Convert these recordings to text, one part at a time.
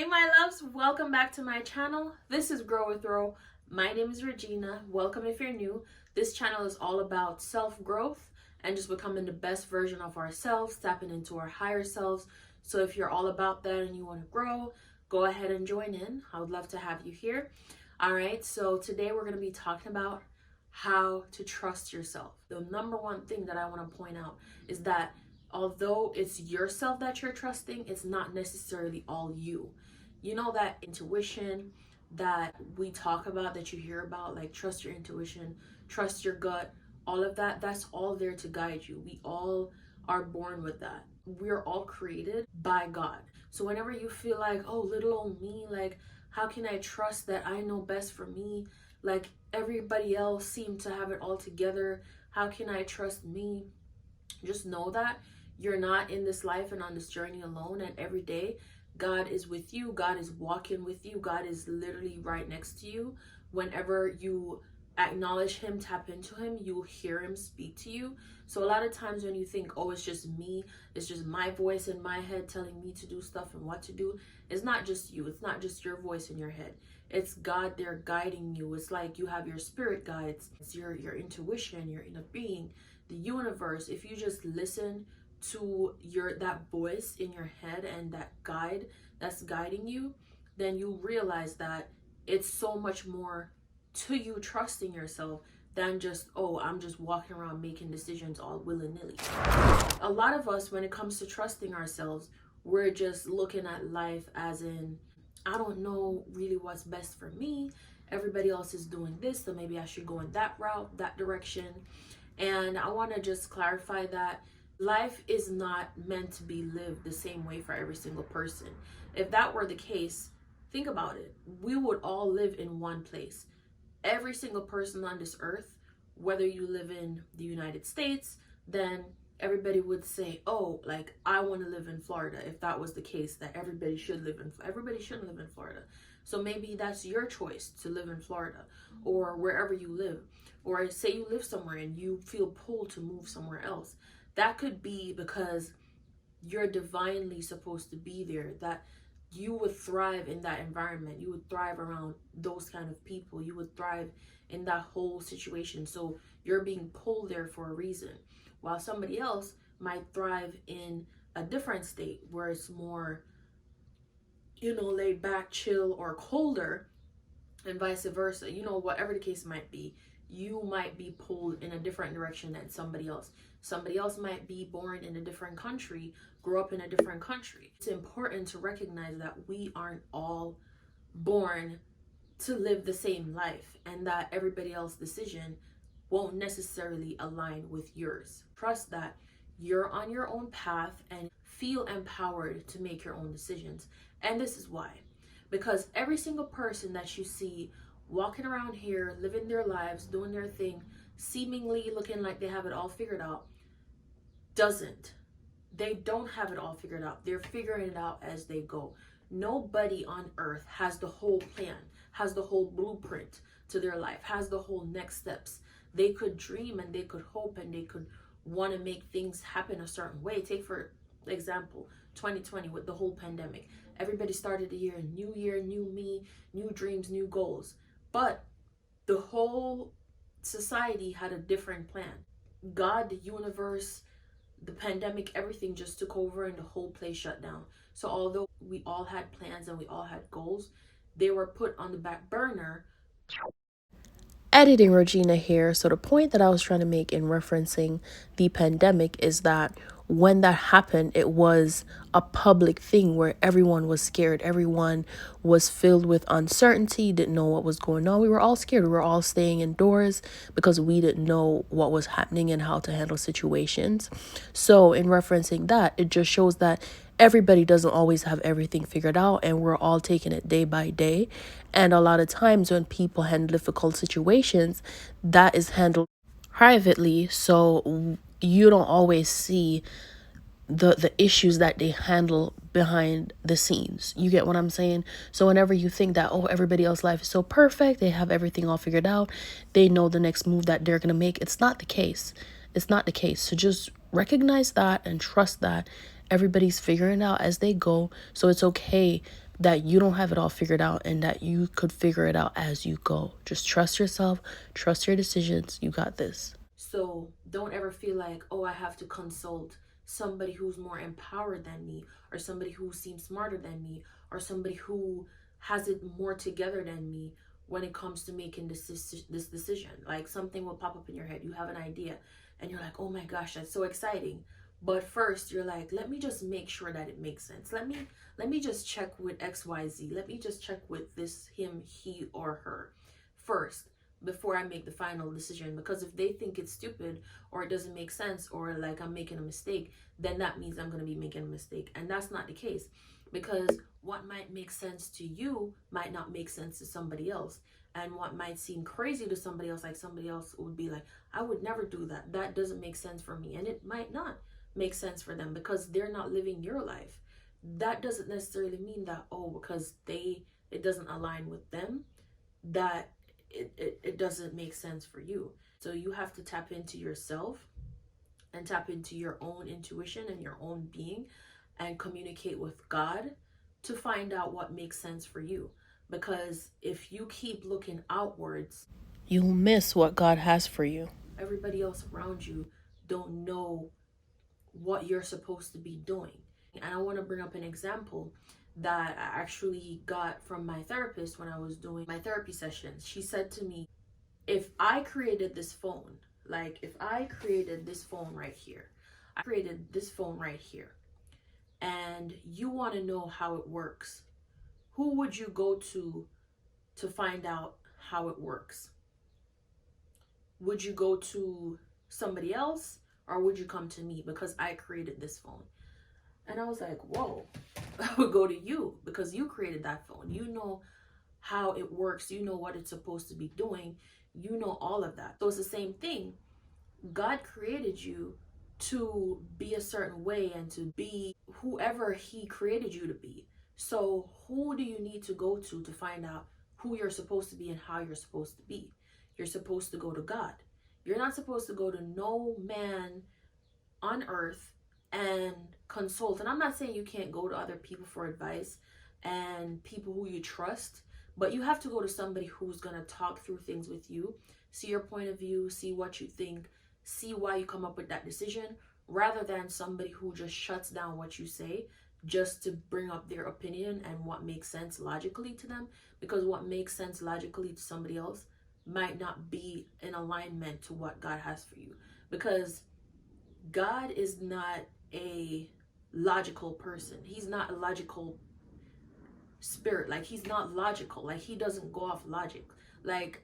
my loves, welcome back to my channel. This is Grow with Row. My name is Regina. Welcome if you're new. This channel is all about self-growth and just becoming the best version of ourselves, tapping into our higher selves. So if you're all about that and you want to grow, go ahead and join in. I would love to have you here. All right, so today we're going to be talking about how to trust yourself. The number one thing that I want to point out is that although it's yourself that you're trusting, it's not necessarily all you. You know, that intuition that we talk about, that you hear about, like trust your intuition, trust your gut, all of that, that's all there to guide you. We all are born with that. We're all created by God. So whenever you feel like, oh, little old me, like, how can I trust that I know best for me? Like, everybody else seemed to have it all together. How can I trust me? Just know that you're not in this life and on this journey alone, and every day God is with you. God is walking with you. God is literally right next to you. Whenever you acknowledge him, tap into him, you'll hear him speak to you. So a lot of times when you think, oh, it's just me, it's just my voice in my head telling me to do stuff and what to do, it's not just you. It's not just your voice in your head. It's God there guiding you. It's like you have your spirit guides. It's your intuition, your inner being, the universe. If you just listen to that voice in your head and that guide that's guiding you, then you realize that it's so much more to you trusting yourself than just, oh, I'm just walking around making decisions all willy-nilly. A lot of us, when it comes to trusting ourselves, we're just looking at life as in, I don't know really what's best for me. Everybody else is doing this, so maybe I should go in that route, that direction. And I want to just clarify that life is not meant to be lived the same way for every single person. If that were the case, think about it. We would all live in one place. Every single person on this earth, whether you live in the United States, then everybody would say, oh, like, I want to live in Florida. If that was the case, that everybody shouldn't live in Florida. So maybe that's your choice to live in Florida or wherever you live. Or say you live somewhere and you feel pulled to move somewhere else. That could be because you're divinely supposed to be there, that you would thrive in that environment. You would thrive around those kind of people. You would thrive in that whole situation. So you're being pulled there for a reason. While somebody else might thrive in a different state where it's more, laid back, chill, or colder, and vice versa. Whatever the case might be, you might be pulled in a different direction than somebody else. Somebody else might be born in a different country, grow up in a different country. It's important to recognize that we aren't all born to live the same life, and that everybody else's decision won't necessarily align with yours. Trust that you're on your own path and feel empowered to make your own decisions. And this is why. Because every single person that you see walking around here, living their lives, doing their thing, seemingly looking like they have it all figured out, doesn't. They don't have it all figured out. They're figuring it out as they go. Nobody on earth has the whole plan, has the whole blueprint to their life, has the whole next steps. They could dream and they could hope and they could want to make things happen a certain way. Take, for example, 2020 with the whole pandemic. Everybody started the year, new me, new dreams, new goals. But the whole society had a different plan. God, the universe, the pandemic, everything just took over and the whole place shut down. So although we all had plans and we all had goals, they were put on the back burner. Editing Regina here. So the point that I was trying to make in referencing the pandemic is that when that happened, it was a public thing where everyone was scared. Everyone was filled with uncertainty, didn't know what was going on. We were all scared. We were all staying indoors because we didn't know what was happening and how to handle situations. So in referencing that, it just shows that everybody doesn't always have everything figured out, and we're all taking it day by day. And a lot of times when people handle difficult situations, that is handled privately, so you don't always see the issues that they handle behind the scenes. You get what I'm saying? So whenever you think that, oh, everybody else's life is so perfect, they have everything all figured out, they know the next move that they're gonna make, it's not the case. It's not the case. So just recognize that and trust that everybody's figuring it out as they go. So it's okay that you don't have it all figured out and that you could figure it out as you go. Just trust yourself, trust your decisions. You got this. So don't ever feel like, oh, I have to consult somebody who's more empowered than me, or somebody who seems smarter than me, or somebody who has it more together than me when it comes to making this decision. Like something will pop up in your head. You have an idea and you're like, oh my gosh, that's so exciting. But first you're like, let me just make sure that it makes sense. Let me just check with XYZ. Let me just check with this, him, he, or her first before I make the final decision. Because if they think it's stupid or it doesn't make sense or like I'm making a mistake, then that means I'm going to be making a mistake. And that's not the case, because what might make sense to you might not make sense to somebody else. And what might seem crazy to somebody else, like somebody else would be like, I would never do that. That doesn't make sense for me. And it might not make sense for them because they're not living your life. That doesn't necessarily mean that, oh, because it doesn't align with them, that it doesn't make sense for you. So you have to tap into yourself and tap into your own intuition and your own being and communicate with God to find out what makes sense for you. Because if you keep looking outwards, you'll miss what God has for you. Everybody else around you don't know what you're supposed to be doing. And I want to bring up an example that I actually got from my therapist when I was doing my therapy sessions. She said to me, if I created this phone, like if I created this phone right here, I created this phone right here, and you want to know how it works, who would you go to find out how it works? Would you go to somebody else or would you come to me because I created this phone? And I was like, whoa, I would go to you because you created that phone. You know how it works. You know what it's supposed to be doing. You know all of that. So it's the same thing. God created you to be a certain way and to be whoever he created you to be. So who do you need to go to find out who you're supposed to be and how you're supposed to be? You're supposed to go to God. You're not supposed to go to no man on earth and consult. And I'm not saying you can't go to other people for advice and people who you trust, but you have to go to somebody who's going to talk through things with you, see your point of view, see what you think, see why you come up with that decision, rather than somebody who just shuts down what you say just to bring up their opinion and what makes sense logically to them. Because what makes sense logically to somebody else might not be in alignment to what God has for you. Because God is not a logical person. He's not a logical spirit. Like, he's not logical. Like, he doesn't go off logic. Like,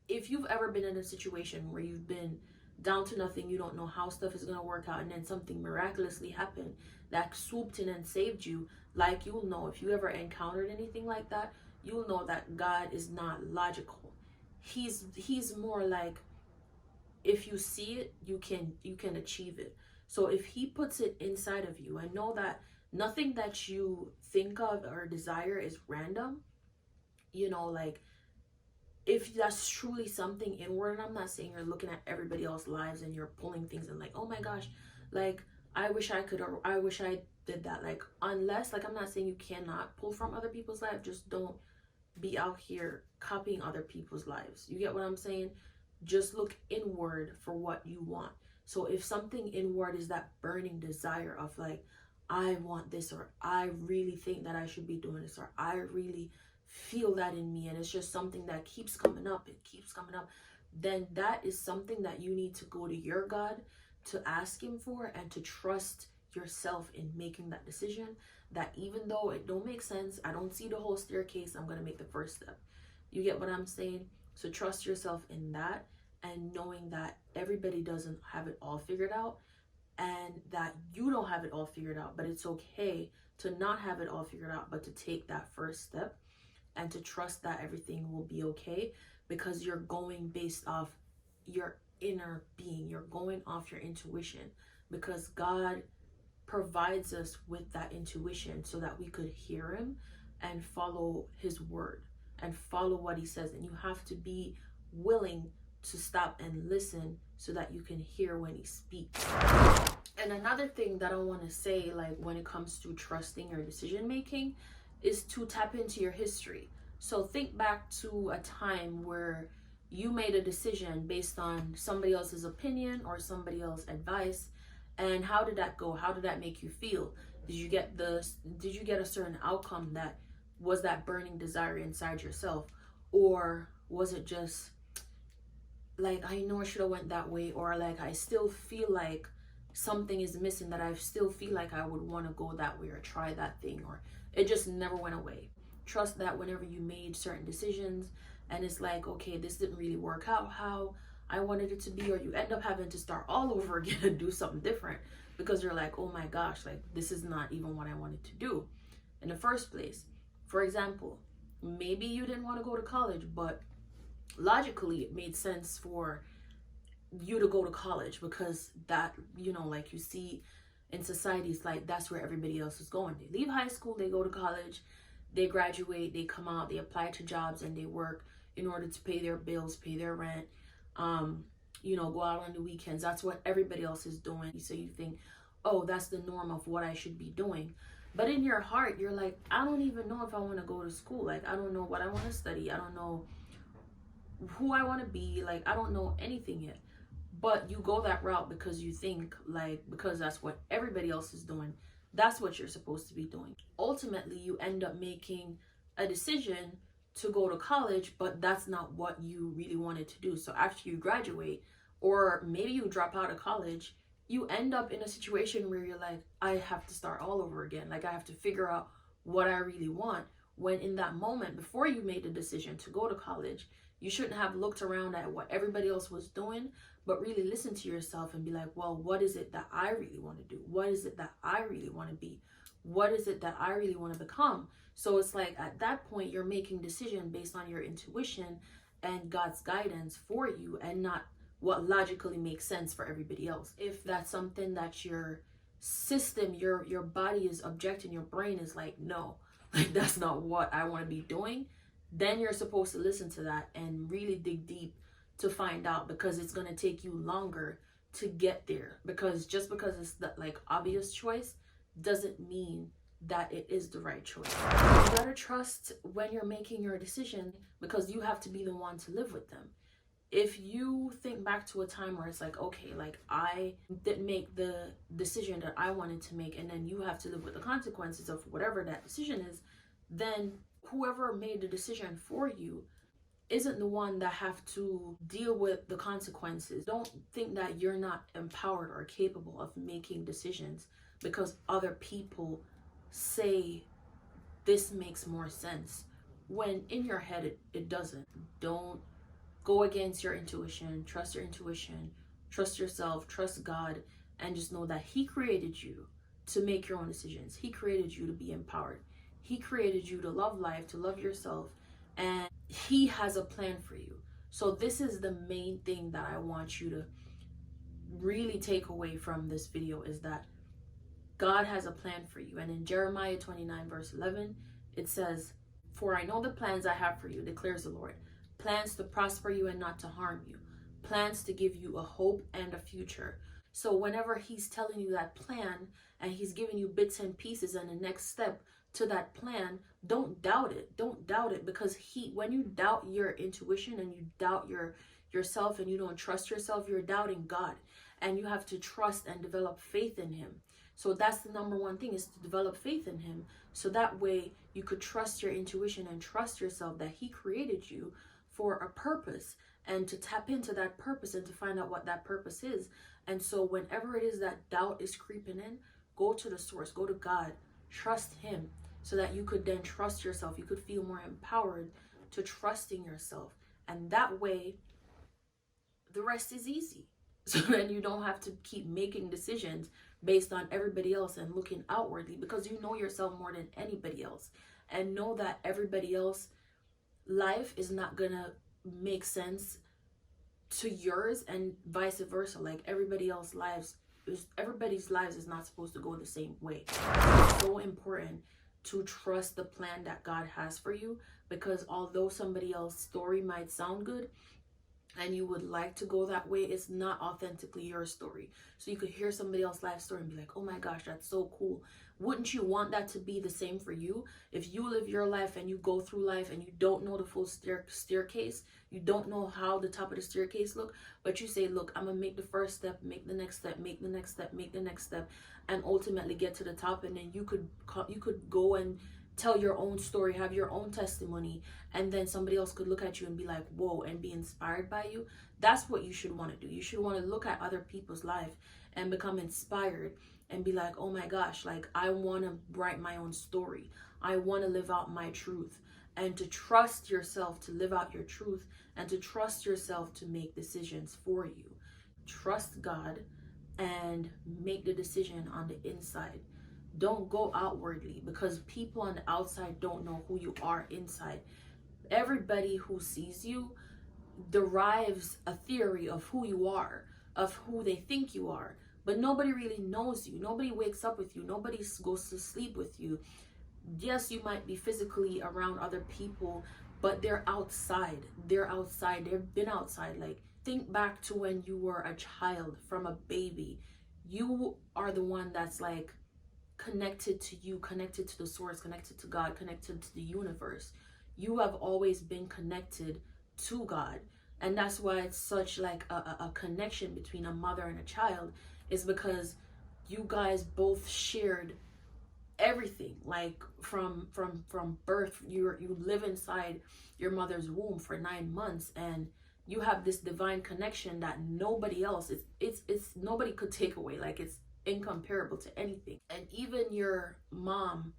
if you've ever been in a situation where you've been down to nothing, you don't know how stuff is going to work out, and then something miraculously happened that swooped in and saved you, like, you'll know, if you ever encountered anything like that, you'll know that God is not logical. He's more like, if you see it, you can achieve it. So if he puts it inside of you, and know that nothing that you think of or desire is random, like, if that's truly something inward, and I'm not saying you're looking at everybody else's lives and you're pulling things and like, oh my gosh, like, I wish I could, or I wish I did that. Like, unless, like, I'm not saying you cannot pull from other people's lives, just don't be out here copying other people's lives. You get what I'm saying? Just look inward for what you want. So if something inward is that burning desire of like, I want this, or I really think that I should be doing this, or I really feel that in me, and it's just something that keeps coming up, then that is something that you need to go to your God to ask him for, and to trust yourself in making that decision, that even though it don't make sense, I don't see the whole staircase, I'm going to make the first step. You get what I'm saying? So trust yourself in that, and knowing that everybody doesn't have it all figured out, and that you don't have it all figured out, but it's okay to not have it all figured out, but to take that first step and to trust that everything will be okay, because you're going based off your inner being. You're going off your intuition, because God provides us with that intuition so that we could hear him and follow his word and follow what he says. And you have to be willing to stop and listen so that you can hear when he speaks. And another thing that I want to say, like, when it comes to trusting your decision making, is to tap into your history. So think back to a time where you made a decision based on somebody else's opinion or somebody else's advice, and how did that go? How did that make you feel? Did you get a certain outcome that was that burning desire inside yourself? Or was it just like, I know I should have went that way, or like I still feel like something is missing, that I still feel like I would want to go that way or try that thing, or it just never went away. Trust that whenever you made certain decisions and it's like, okay, this didn't really work out how I wanted it to be, or you end up having to start all over again and do something different because you're like, oh my gosh, like this is not even what I wanted to do in the first place. For example, maybe you didn't want to go to college, but logically it made sense for you to go to college because that, you know, like you see in societies, like that's where everybody else is going. They leave high school, they go to college, they graduate, they come out, they apply to jobs, and they work in order to pay their bills, pay their rent, you know, go out on the weekends. That's what everybody else is doing. So you think, oh, that's the norm of what I should be doing. But in your heart, you're like, I don't even know if I want to go to school. Like, I don't know what I want to study. I don't know who I want to be. Like, I don't know anything yet. But you go that route because you think, like, because that's what everybody else is doing, that's what you're supposed to be doing. Ultimately, you end up making a decision to go to college, but that's not what you really wanted to do. So after you graduate, or maybe you drop out of college, you end up in a situation where you're like, I have to start all over again. Like, I have to figure out what I really want. When in that moment, before you made the decision to go to college, you shouldn't have looked around at what everybody else was doing, but really listen to yourself and be like, well, what is it that I really want to do? What is it that I really want to be? What is it that I really want to become? So it's like at that point, you're making decision based on your intuition and God's guidance for you, and not what logically makes sense for everybody else. If that's something that your system, your body is objecting, your brain is like, no, like that's not what I want to be doing, then you're supposed to listen to that and really dig deep to find out, because it's going to take you longer to get there. Because just because it's the like obvious choice doesn't mean that it is the right choice. You gotta trust when you're making your decision, because you have to be the one to live with them. If you think back to a time where it's like, okay, like I didn't make the decision that I wanted to make, and then you have to live with the consequences of whatever that decision is, then whoever made the decision for you isn't the one that have to deal with the consequences. Don't think that you're not empowered or capable of making decisions because other people say this makes more sense, when in your head it doesn't. Don't go against your intuition. Trust your intuition, trust yourself, trust God, and just know that He created you to make your own decisions. He created you to be empowered. He created you to love life, to love yourself, and He has a plan for you. So this is the main thing that I want you to really take away from this video, is that God has a plan for you. And in Jeremiah 29 verse 11, it says, for I know the plans I have for you, declares the Lord, plans to prosper you and not to harm you, plans to give you a hope and a future. So whenever He's telling you that plan and He's giving you bits and pieces and the next step to that plan, don't doubt it. Don't doubt it, because when you doubt your intuition and you doubt yourself and you don't trust yourself, you're doubting God. And you have to trust and develop faith in Him. So that's the number one thing, is to develop faith in Him. So that way you could trust your intuition and trust yourself that He created you for a purpose, and to tap into that purpose and to find out what that purpose is. And so whenever it is that doubt is creeping in, go to the source, go to God, trust Him, so that you could then trust yourself. You could feel more empowered to trusting yourself. And that way, the rest is easy. So then you don't have to keep making decisions based on everybody else and looking outwardly, because you know yourself more than anybody else. And know that everybody else life is not gonna make sense to yours, and vice versa. Like everybody's lives is not supposed to go the same way. It's so important to trust the plan that God has for you, because although somebody else's story might sound good, and you would like to go that way, it's not authentically your story. So you could hear somebody else's life story and be like, oh my gosh, that's so cool. Wouldn't you want that to be the same for you? If you live your life and you go through life and you don't know the full staircase, you don't know how the top of the staircase look, but you say, look, I'm gonna make the first step, make the next step, make the next step, make the next step, and ultimately get to the top. And then you could go and tell your own story, have your own testimony, and then somebody else could look at you and be like, whoa, and be inspired by you. That's what you should want to do. You should want to look at other people's life and become inspired and be like, oh my gosh, like I want to write my own story. I want to live out my truth. And to trust yourself to live out your truth, and to trust yourself to make decisions for you. Trust God and make the decision on the inside. Don't go outwardly, because people on the outside don't know who you are inside. Everybody who sees you derives a theory of who you are, of who they think you are, but nobody really knows you. Nobody wakes up with you. Nobody goes to sleep with you. Yes, you might be physically around other people, but they're outside. They've been outside. Like, think back to when you were a child, from a baby. You are the one that's like connected to you, connected to the source, connected to God, connected to the universe. You have always been connected to God. And that's why it's such like a connection between a mother and a child, is because you guys both shared everything. Like from birth, you live inside your mother's womb for 9 months, and you have this divine connection that nobody else, it's nobody could take away. Like, it's incomparable to anything. And even your mom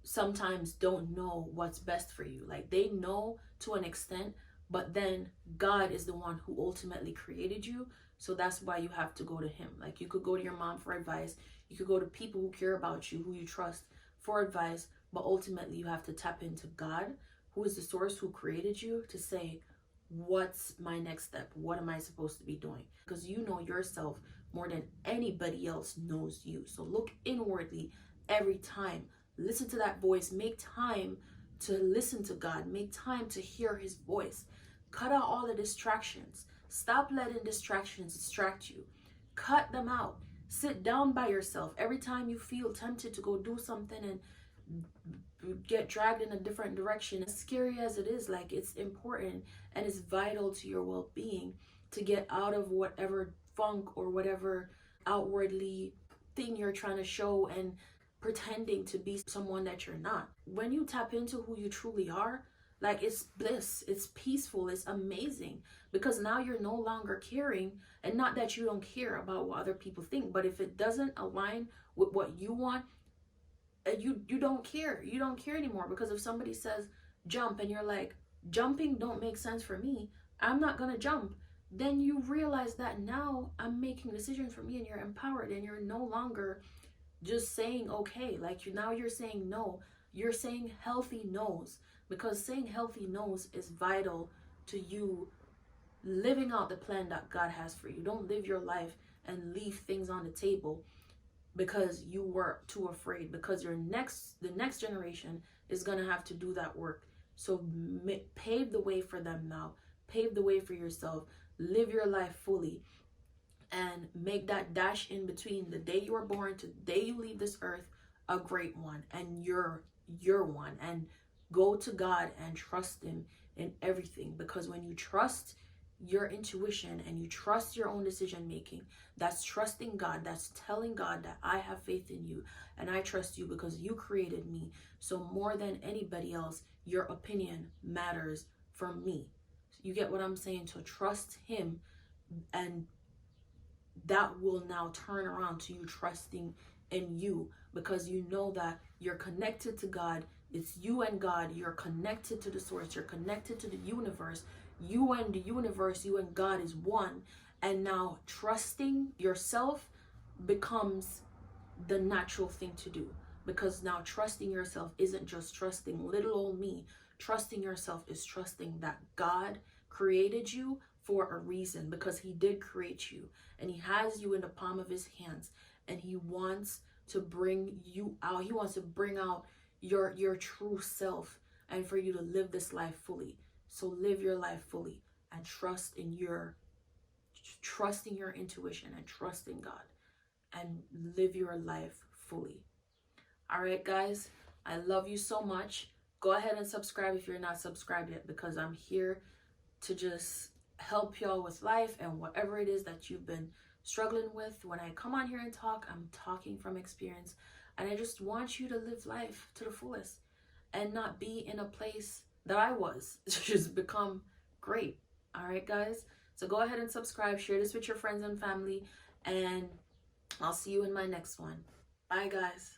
sometimes don't know what's best for you. Like, they know to an extent, but then God is the one who ultimately created you. So that's why you have to go to him. Like, you could go to your mom for advice, you could go to people who care about you, who you trust, for advice, but ultimately you have to tap into God, who is the source, who created you, to say, what's my next step? What am I supposed to be doing? Because you know yourself more than anybody else knows you. So look inwardly every time. Listen to that voice. Make time to listen to God. Make time to hear his voice. Cut out all the distractions. Stop letting distractions distract you. Cut them out. Sit down by yourself. Every time you feel tempted to go do something and get dragged in a different direction, as scary as it is, like, it's important and it's vital to your well-being to get out of whatever funk or whatever outwardly thing you're trying to show and pretending to be someone that you're not. When you tap into who you truly are, like, it's bliss, it's peaceful, it's amazing, because now you're no longer caring. And not that you don't care about what other people think, but if it doesn't align with what you want, you don't care. You don't care anymore. Because if somebody says jump and you're like, jumping don't make sense for me, I'm not gonna jump, then you realize that now I'm making decisions for me, and you're empowered, and you're no longer just saying okay. Like, you're saying no. You're saying healthy no's, because saying healthy no's is vital to you living out the plan that God has for you. Don't live your life and leave things on the table because you were too afraid, because the next generation is going to have to do that work. So pave the way for them now. Pave the way for yourself. Live your life fully, and make that dash in between the day you were born to the day you leave this earth a great one, and you're one. And go to God and trust him in everything, because when you trust your intuition and you trust your own decision making, that's trusting God. That's telling God that I have faith in you and I trust you because you created me. So more than anybody else, your opinion matters for me. You get what I'm saying? So trust him, and that will now turn around to you trusting in you, because you know that you're connected to God. It's you and God. You're connected to the source. You're connected to the universe. You and the universe, you and God is one. And now trusting yourself becomes the natural thing to do, because now trusting yourself isn't just trusting little old me. Trusting yourself is trusting that God created you for a reason, because he did create you, and he has you in the palm of his hands, and he wants to bring you out. He wants to bring out your true self, and for you to live this life fully. So live your life fully. and trusting your intuition and trusting God and live your life fully. All right, guys, I love you so much. Go ahead and subscribe if you're not subscribed yet, because I'm here to just help y'all with life and whatever it is that you've been struggling with. When I come on here and talk, I'm talking from experience, and I just want you to live life to the fullest and not be in a place that I was. Just become great. All right, guys, so go ahead and subscribe, share this with your friends and family, and I'll see you in my next one. Bye, guys.